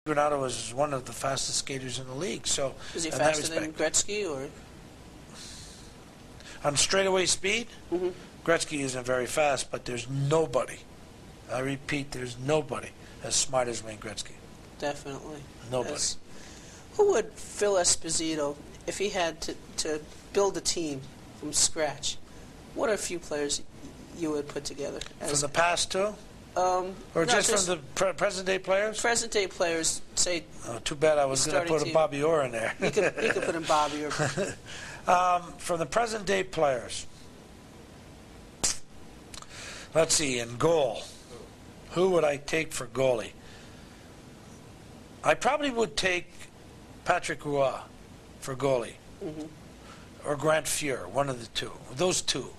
Granado was one of the fastest skaters in the league. So is he in that faster than respect, Gretzky, or on straightaway speed, Gretzky isn't very fast, but there's nobody. I repeat, there's nobody as smart as Wayne Gretzky. definitely Nobody. Who would Phil Esposito, if he had to build a team from scratch? What are a few players you would put together? From the past too? Or no, just from the present-day players? Present-day players, say... Oh, too bad I was going to put a Bobby Orr in there. You could put in Bobby Orr. From the present-day players, let's see, in goal, who would I take for goalie? I probably would take Patrick Roy for goalie, or Grant Fuhr, one of the two. Those two.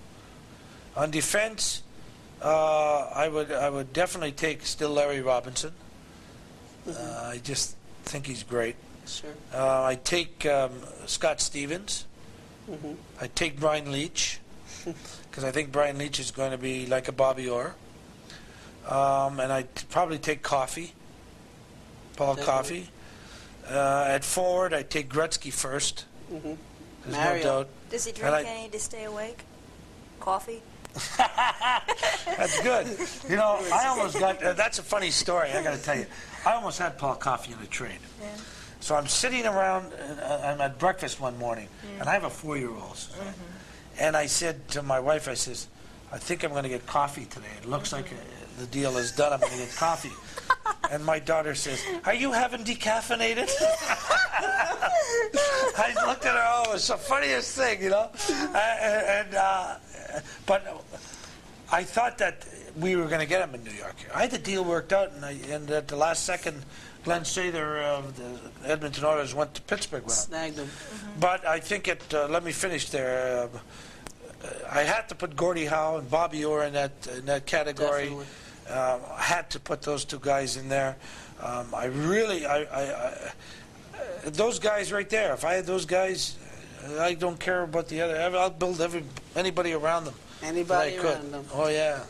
On defense, I would definitely take still Larry Robinson. I just think he's great. Sure. I'd take Scott Stevens. I'd take Brian Leach, because I think Brian Leach is going to be like a Bobby Orr. And I'd probably take Paul Coffey. At forward, I'd take Gretzky first. There's no doubt. Does he drink any to stay awake? Coffee? That's good. You know, I almost got, that's a funny story, I got to tell you. I almost had Paul Coffey on a train. Yeah. So I'm sitting around, I'm at breakfast one morning, and I have a 4-year-old. And I said to my wife, I says, I think I'm going to get coffee today. It looks like the deal is done. I'm going to get coffee. And my daughter says, are you having decaffeinated? I looked at her, oh, it's the funniest thing, you know. But I thought that we were going to get him in New York. I had the deal worked out, and at the last second, Glenn Sather of the Edmonton Oilers went to Pittsburgh with him. Snagged him. But I think let me finish there. I had to put Gordie Howe and Bobby Orr in that category. I had to put those two guys in there. Those guys right there, if I had those guys, I don't care about the other. I'll build anybody around them. Anybody around them. Oh, yeah.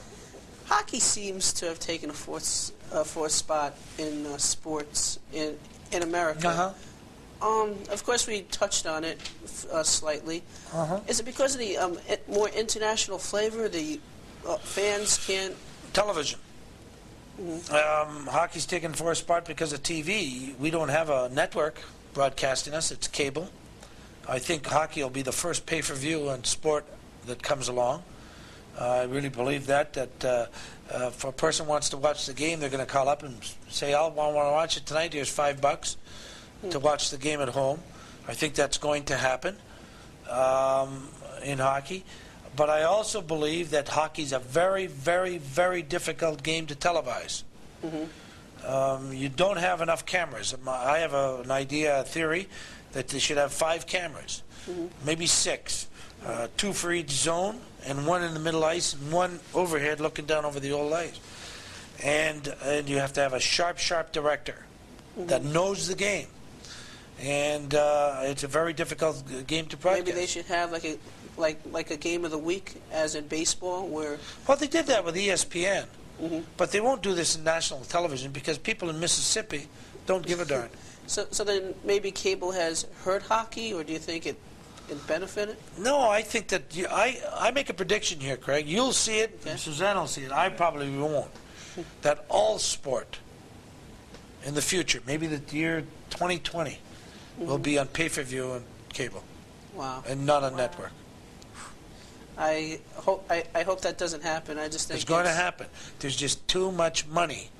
Hockey seems to have taken a fourth spot in sports in America. Of course, we touched on it slightly. Is it because of the more international flavor? The fans can't... Television. Hockey's taken fourth spot because of TV. We don't have a network broadcasting us. It's cable. I think hockey will be the first pay-per-view in sport that comes along. I really believe that if a person wants to watch the game, they're going to call up and say, I want to watch it tonight. Here's $5 to watch the game at home. I think that's going to happen in hockey. But I also believe that hockey's a very, very, very difficult game to televise. You don't have enough cameras. I have an idea, a theory, that they should have 5 cameras, maybe 6, 2 for each zone, and 1 in the middle ice, and 1 overhead looking down over the old ice. And you have to have a sharp director that knows the game. And it's a very difficult game to broadcast. Maybe they should have like a game of the week, as in baseball, where... Well, they did that with ESPN. But they won't do this in national television because people in Mississippi don't give a darn. So then maybe cable has hurt hockey, or do you think it benefited? No, I think that I make a prediction here, Craig. You'll see it, and Suzanne will see it. I probably won't. That all sport in the future, maybe the year 2020, will be on pay-per-view and cable. Wow. And not on network. I hope that doesn't happen. I just think it's going to happen. There's just too much money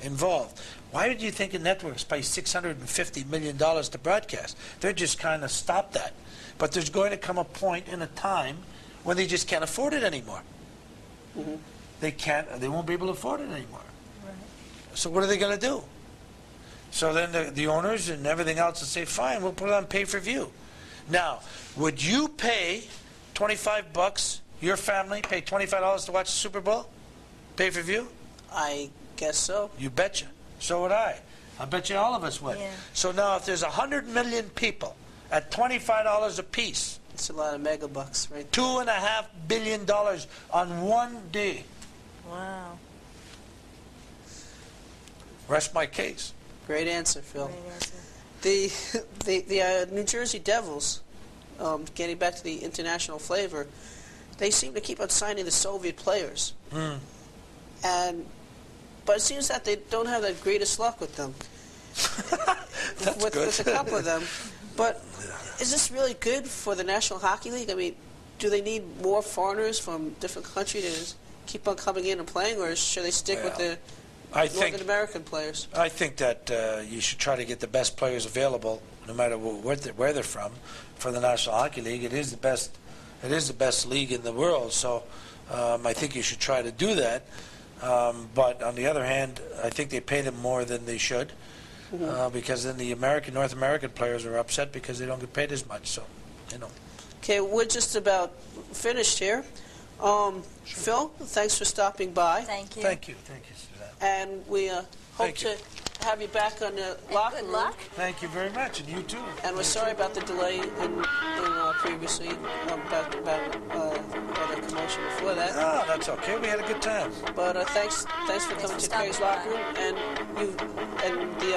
involved. Why would you think a networks pay $650 million to broadcast? They're just kind of stop that. But there's going to come a point in a time when they just can't afford it anymore. They won't be able to afford it anymore. So what are they going to do? So then the owners and everything else will say, fine, we'll put it on pay-per-view. Now, would you pay $25, your family, pay $25 to watch the Super Bowl? Pay-per-view? I guess so. You betcha. So would I. I bet you all of us would. Yeah. So now if there's 100 million people at $25 a piece, it's a lot of megabucks, right? $2.5 billion on one day. Wow. Rest my case. Great answer, Phil. Great answer. The New Jersey Devils, getting back to the international flavor, they seem to keep on signing the Soviet players. But it seems that they don't have the greatest luck with them. with a couple of them. But is this really good for the National Hockey League? I mean, do they need more foreigners from different countries to keep on coming in and playing, or should they stick with the Northern American players? I think that you should try to get the best players available, no matter where they're from, for the National Hockey League. It is the best. It is the best league in the world. So I think you should try to do that. But on the other hand, I think they pay them more than they should, because then the North American players are upset because they don't get paid as much. So, you know. Okay, we're just about finished here. Phil, thanks for stopping by. Thank you. Thank you. Thank you, Suzanne. And we hope to have you back on the locker room. Good luck. Thank you very much, and you too. And we're sorry about the delay in previously about the commotion before that. Oh, that's okay. We had a good time. But thanks for coming to Craig's Locker Room, and the